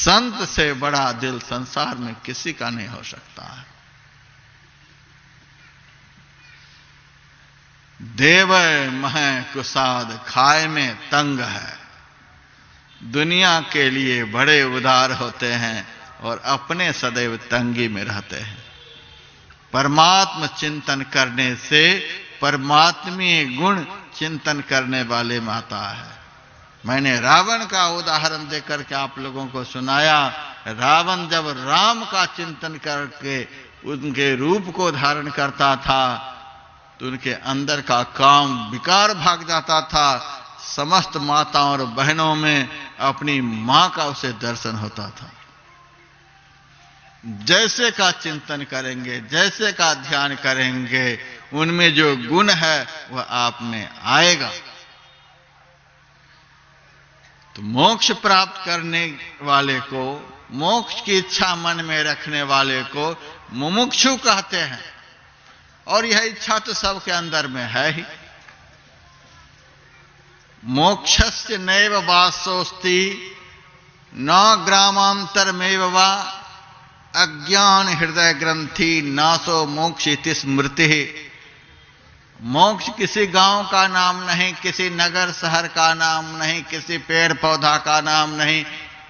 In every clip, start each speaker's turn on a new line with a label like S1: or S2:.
S1: संत से बड़ा दिल संसार में किसी का नहीं हो सकता है। देव मह कुसाद खाए में तंग है। दुनिया के लिए बड़े उदार होते हैं और अपने सदैव तंगी में रहते हैं। परमात्म चिंतन करने से परमात्मीय गुण चिंतन करने वाले माता है। मैंने रावण का उदाहरण देकर के आप लोगों को सुनाया। रावण जब राम का चिंतन करके उनके रूप को धारण करता था तो उनके अंदर का काम विकार भाग जाता था। समस्त माताओं और बहनों में अपनी मां का उसे दर्शन होता था। जैसे का चिंतन करेंगे, जैसे का ध्यान करेंगे, उनमें जो गुण है वह आप में आएगा। तो मोक्ष प्राप्त करने वाले को, मोक्ष की इच्छा मन में रखने वाले को मुमुक्षु कहते हैं। और यह इच्छा तो सबके अंदर में है ही। मोक्षस्य नैव वासोस्ति न ग्रामांतरमेव वा अज्ञान हृदय ग्रंथि नासो मोक्ष इति स्मृति। मोक्ष किसी गांव का नाम नहीं, किसी नगर शहर का नाम नहीं, किसी पेड़ पौधा का नाम नहीं,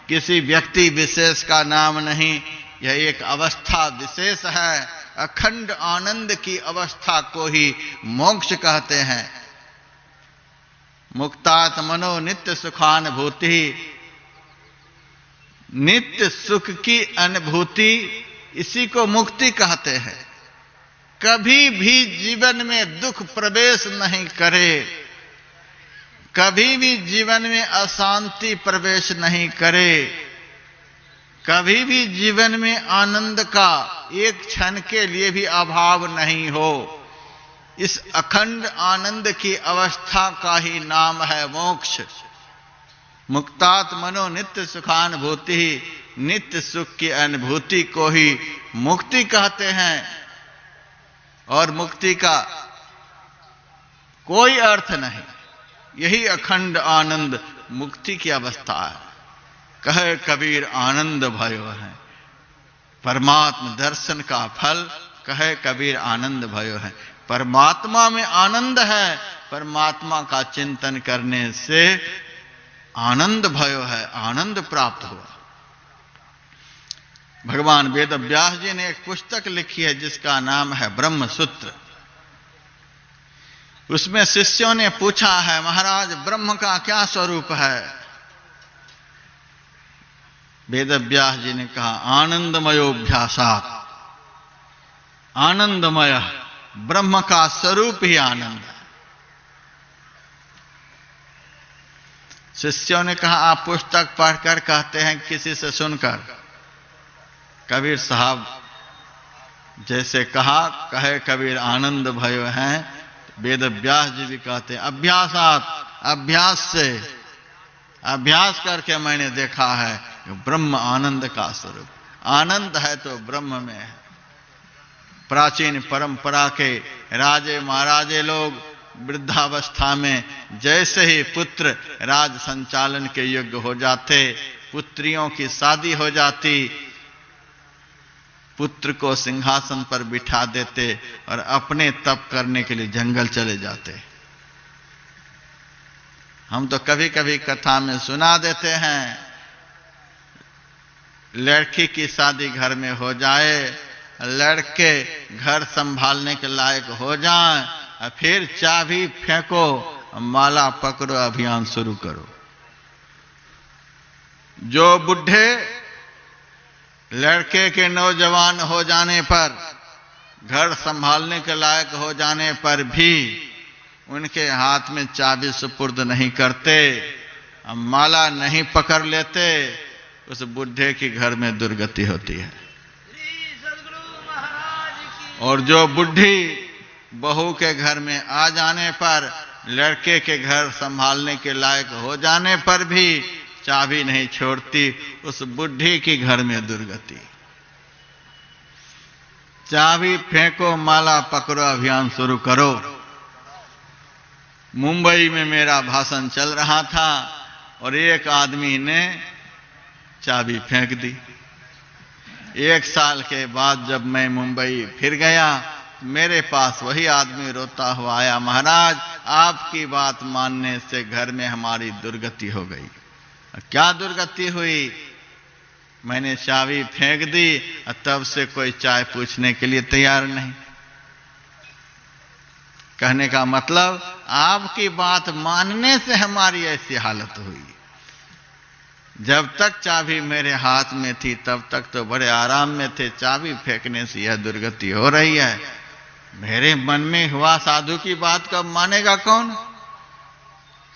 S1: किसी व्यक्ति विशेष का नाम नहीं। यह एक अवस्था विशेष है। अखंड आनंद की अवस्था को ही मोक्ष कहते हैं। मुक्तात मनो नित्य सुखानुभूति। नित्य सुख की अनुभूति, इसी को मुक्ति कहते हैं। कभी भी जीवन में दुख प्रवेश नहीं करे, कभी भी जीवन में अशांति प्रवेश नहीं करे, कभी भी जीवन में आनंद का एक क्षण के लिए भी अभाव नहीं हो। इस अखंड आनंद की अवस्था का ही नाम है मोक्ष। मुक्तात मनो नित्य सुखानुभूति। नित्य सुख की अनुभूति को ही मुक्ति कहते हैं। और मुक्ति का कोई अर्थ नहीं। यही अखंड आनंद मुक्ति की अवस्था है। कहे कबीर आनंद भयो है। परमात्मा दर्शन का फल कहे कबीर आनंद भयो है। परमात्मा में आनंद है। परमात्मा का चिंतन करने से आनंद भयो है, आनंद प्राप्त हुआ। भगवान वेद व्यास जी ने एक पुस्तक लिखी है जिसका नाम है ब्रह्म सूत्र। उसमें शिष्यों ने पूछा है, महाराज ब्रह्म का क्या स्वरूप है? वेद व्यास जी ने कहा, आनंदमयोभ्यासात्। आनंदमय, ब्रह्म का स्वरूप ही आनंद है। शिष्यों ने कहा, आप पुस्तक पढ़कर कहते हैं किसी से सुनकर? कबीर साहब जैसे कहा, कहे कबीर आनंद भयो हैं। वेद व्यास जी भी कहते हैं अभ्यासात, अभ्यास से, अभ्यास करके मैंने देखा है ब्रह्म आनंद का स्वरूप। आनंद है तो ब्रह्म में है। प्राचीन परंपरा के राजे महाराजे लोग वृद्धावस्था में जैसे ही पुत्र राज संचालन के योग्य हो जाते, पुत्रियों की शादी हो जाती, पुत्र को सिंहासन पर बिठा देते और अपने तप करने के लिए जंगल चले जाते। हम तो कभी कभी कथा में सुना देते हैं, लड़की की शादी घर में हो जाए, लड़के घर संभालने के लायक हो जाएं, फिर चाबी फेंको, माला पकड़ो, अभियान शुरू करो। जो बुढ़े लड़के के नौजवान हो जाने पर, घर संभालने के लायक हो जाने पर भी उनके हाथ में चाबी सुपुर्द नहीं करते, माला नहीं पकड़ लेते, उस बुढ़े की घर में दुर्गति होती है। और जो बुढ़ी बहू के घर में आ जाने पर, लड़के के घर संभालने के लायक हो जाने पर भी चाबी नहीं छोड़ती, उस बुढ़ी की घर में दुर्गति। चाबी फेंको, माला पकड़ो, अभियान शुरू करो। मुंबई में मेरा भाषण चल रहा था और एक आदमी ने चाबी फेंक दी। 1 साल के बाद जब मैं मुंबई फिर गया, मेरे पास वही आदमी रोता हुआ आया, महाराज आपकी बात मानने से घर में हमारी दुर्गति हो गई। क्या दुर्गति हुई? मैंने चाबी फेंक दी और तब से कोई चाय पूछने के लिए तैयार नहीं। कहने का मतलब आपकी बात मानने से हमारी ऐसी हालत हुई। जब तक चाबी मेरे हाथ में थी तब तक तो बड़े आराम में थे, चाबी फेंकने से यह दुर्गति हो रही है। मेरे मन में हुआ साधु की बात कब मानेगा कौन?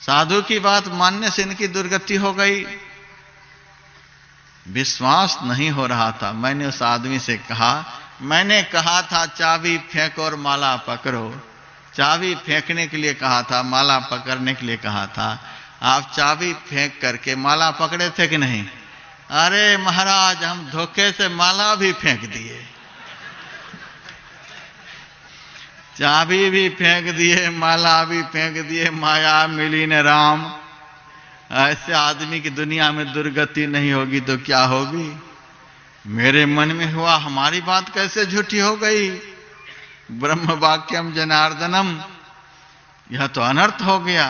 S1: साधु की बात मानने से इनकी दुर्गति हो गई। विश्वास नहीं हो रहा था। मैंने उस आदमी से कहा, मैंने कहा था चाबी फेंको और माला पकड़ो। चाबी फेंकने के लिए कहा था, माला पकड़ने के लिए कहा था। आप चाबी फेंक करके माला पकड़े थे कि नहीं? अरे महाराज हम धोखे से माला भी फेंक दिए, चाबी भी फेंक दिए, माला भी फेंक दिए, माया मिली न राम। ऐसे आदमी की दुनिया में दुर्गति नहीं होगी तो क्या होगी? मेरे मन में हुआ हमारी बात कैसे झूठी हो गई? ब्रह्म वाक्यम जनार्दनम, यह तो अनर्थ हो गया।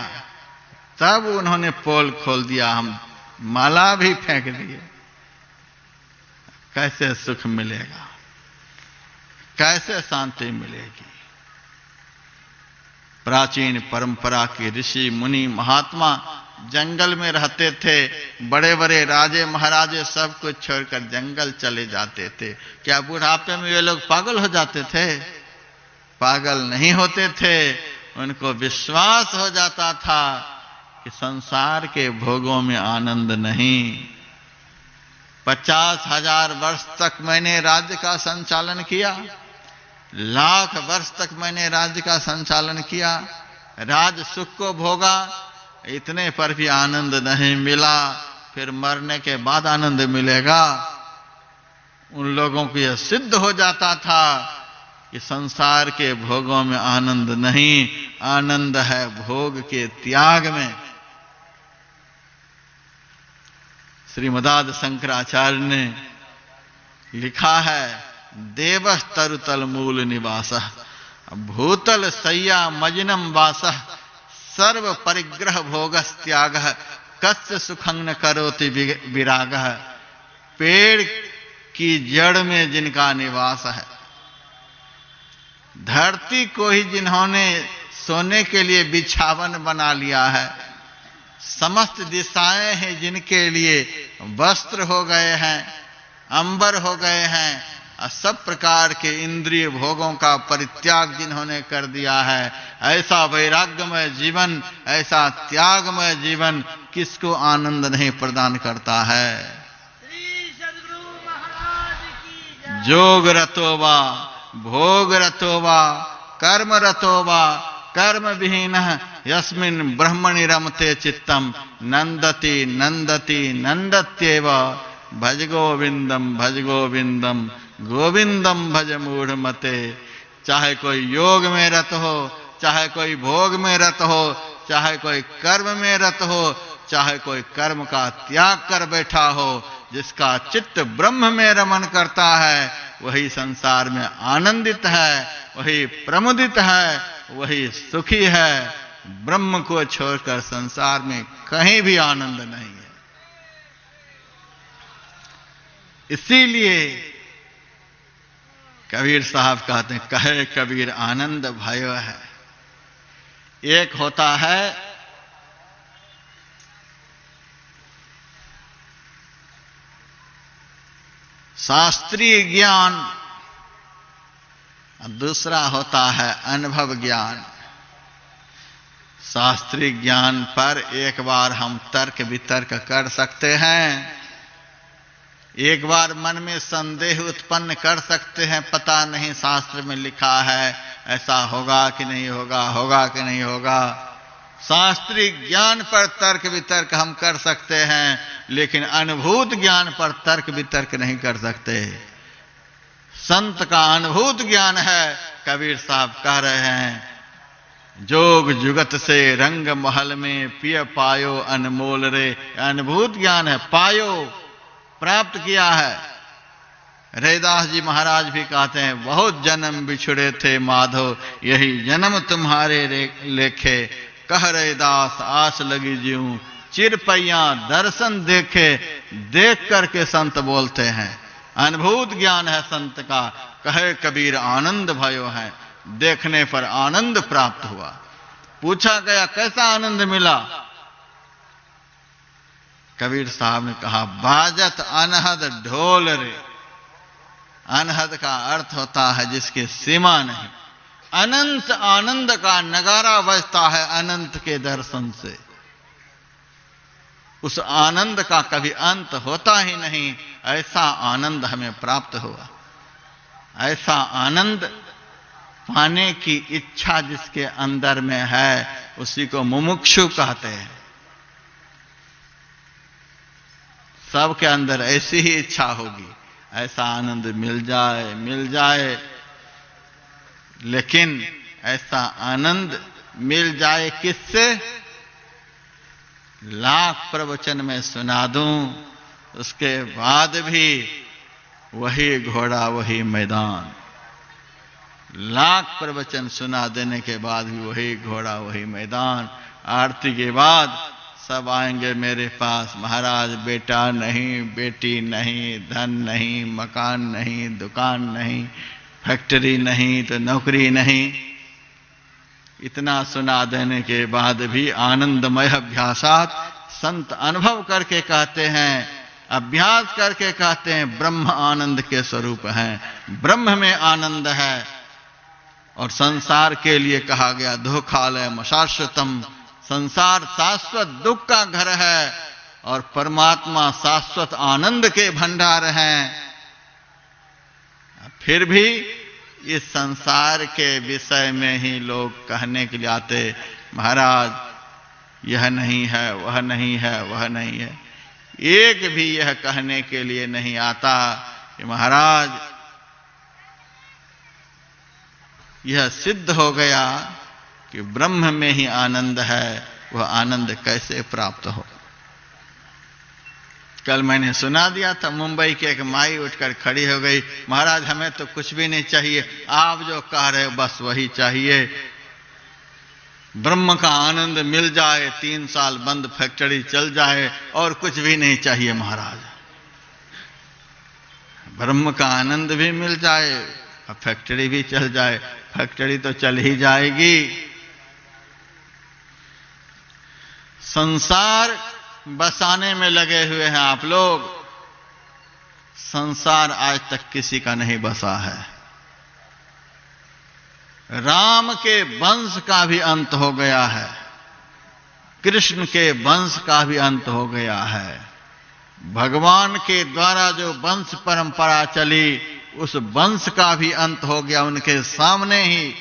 S1: तब उन्होंने पोल खोल दिया, हम माला भी फेंक दिए। कैसे सुख मिलेगा, कैसे शांति मिलेगी? प्राचीन परंपरा के ऋषि मुनि महात्मा जंगल में रहते थे। बड़े बड़े राजे महाराजे सब कुछ छोड़कर जंगल चले जाते थे। क्या बुढ़ापे में वे लोग पागल हो जाते थे? पागल नहीं होते थे। उनको विश्वास हो जाता था कि संसार के भोगों में आनंद नहीं। 50,000 वर्ष तक मैंने राज्य का संचालन किया, लाख वर्ष तक मैंने राज्य का संचालन किया, राज सुख को भोगा, इतने पर भी आनंद नहीं मिला। फिर मरने के बाद आनंद मिलेगा? उन लोगों को यह सिद्ध हो जाता था कि संसार के भोगों में आनंद नहीं, आनंद है भोग के त्याग में। श्रीमदाद शंकराचार्य ने लिखा है, देवः तरुतल मूल निवासः भूतल सय्या मजनम वासः सर्व परिग्रह भोगस्त्यागः कस्य सुखं न करोति विरागः। पेड़ की जड़ में जिनका निवास है, धरती को ही जिन्होंने सोने के लिए बिछावन बना लिया है, समस्त दिशाएं हैं जिनके लिए वस्त्र हो गए हैं, अंबर हो गए हैं, सब प्रकार के इंद्रिय भोगों का परित्याग जिन्होंने कर दिया है, ऐसा वैराग्यमय जीवन, ऐसा त्यागमय जीवन किसको आनंद नहीं प्रदान करता है? जोग रतो वा भोग रतो वा कर्म रतो वा कर्म विहीनः यस्मिन् ब्रह्मणि रमते चित्तम नंदति नंदति नंदत्येव भज गोविंदम भज गोविंदम गोविंदम भज मूढ़ मते। चाहे कोई योग में रत हो, चाहे कोई भोग में रत हो, चाहे कोई कर्म में रत हो, चाहे कोई कर्म का त्याग कर बैठा हो, जिसका चित्त ब्रह्म में रमन करता है वही संसार में आनंदित है, वही प्रमुदित है, वही सुखी है। ब्रह्म को छोड़कर संसार में कहीं भी आनंद नहीं है। इसीलिए कबीर साहब कहते हैं, कहे कबीर आनंद भयो है। एक होता है शास्त्रीय ज्ञान, दूसरा होता है अनुभव ज्ञान। शास्त्रीय ज्ञान पर एक बार हम तर्क वितर्क कर सकते हैं, एक बार मन में संदेह उत्पन्न कर सकते हैं, पता नहीं शास्त्र में लिखा है ऐसा होगा कि नहीं होगा, होगा कि नहीं होगा। शास्त्रीय ज्ञान पर तर्क वितर्क हम कर सकते हैं, लेकिन अनुभूत ज्ञान पर तर्क वितर्क नहीं कर सकते। संत का अनुभूत ज्ञान है। कबीर साहब कह रहे हैं, जोग जुगत से रंग महल में पिय पायो अनमोल रे। अनुभूत ज्ञान है, पायो प्राप्त किया है। रैदास जी महाराज भी कहते हैं, बहुत जन्म बिछुड़े थे माधव, यही जन्म तुम्हारे लेखे। कह रैदास आस लगी जीऊं, चिरपैया दर्शन देखे। देख करके संत बोलते हैं, अनुभूत ज्ञान है संत का। कहे कबीर आनंद भयो है, देखने पर आनंद प्राप्त हुआ। पूछा गया कैसा आनंद मिला? कबीर साहब ने कहा, बाजत अनहद ढोल रे। अनहद का अर्थ होता है जिसकी सीमा नहीं। अनंत आनंद का नगारा बजता है अनंत के दर्शन से। उस आनंद का कभी अंत होता ही नहीं। ऐसा आनंद हमें प्राप्त हुआ। ऐसा आनंद पाने की इच्छा जिसके अंदर में है, उसी को मुमुक्षु कहते हैं। सबके अंदर ऐसी ही इच्छा होगी, ऐसा आनंद मिल जाए, मिल जाए। लेकिन ऐसा आनंद मिल जाए किससे? लाख प्रवचन में सुना दूं, उसके बाद भी वही घोड़ा वही मैदान। लाख प्रवचन सुना देने के बाद भी वही घोड़ा वही मैदान। आरती के बाद सब आएंगे मेरे पास, महाराज बेटा नहीं, बेटी नहीं, धन नहीं, मकान नहीं, दुकान नहीं, फैक्ट्री नहीं तो नौकरी नहीं। इतना सुना देने के बाद भी आनंदमय अभ्यासात, संत अनुभव करके कहते हैं, अभ्यास करके कहते हैं, ब्रह्म आनंद के स्वरूप हैं। ब्रह्म में आनंद है। और संसार के लिए कहा गया, दुःखालयम शाश्वतम। संसार शाश्वत दुख का घर है और परमात्मा शाश्वत आनंद के भंडार हैं। फिर भी इस संसार के विषय में ही लोग कहने के लिए आते, महाराज यह नहीं है, वह नहीं है, वह नहीं है। एक भी यह कहने के लिए नहीं आता कि महाराज यह सिद्ध हो गया कि ब्रह्म में ही आनंद है, वह आनंद कैसे प्राप्त हो। कल मैंने सुना दिया था, मुंबई की एक माई उठकर खड़ी हो गई, महाराज हमें तो कुछ भी नहीं चाहिए, आप जो कह रहे हो बस वही चाहिए। ब्रह्म का आनंद मिल जाए, 3 साल बंद फैक्ट्री चल जाए और कुछ भी नहीं चाहिए महाराज। ब्रह्म का आनंद भी मिल जाए और फैक्ट्री भी चल जाए। फैक्ट्री तो चल ही जाएगी। संसार बसाने में लगे हुए हैं आप लोग। संसार आज तक किसी का नहीं बसा है। राम के वंश का भी अंत हो गया है, कृष्ण के वंश का भी अंत हो गया है। भगवान के द्वारा जो वंश परंपरा चली, उस वंश का भी अंत हो गया उनके सामने ही।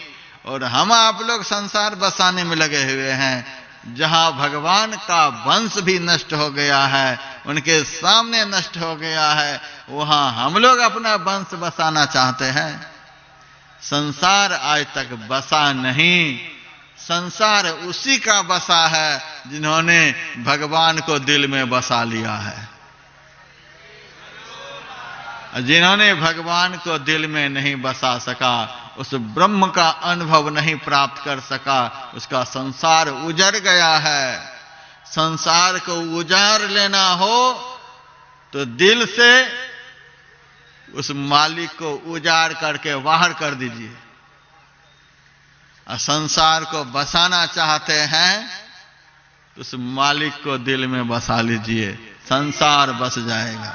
S1: और हम आप लोग संसार बसाने में लगे हुए हैं, जहां भगवान का वंश भी नष्ट हो गया है, उनके सामने नष्ट हो गया है, वहां हम लोग अपना वंश बसाना चाहते हैं। संसार आज तक बसा नहीं। संसार उसी का बसा है जिन्होंने भगवान को दिल में बसा लिया है। जिन्होंने भगवान को दिल में नहीं बसा सका, उस ब्रह्म का अनुभव नहीं प्राप्त कर सका, उसका संसार उजड़ गया है। संसार को उजाड़ लेना हो तो दिल से उस मालिक को उजाड़ करके बाहर कर दीजिए। और संसार को बसाना चाहते हैं तो उस मालिक को दिल में बसा लीजिए, संसार बस जाएगा।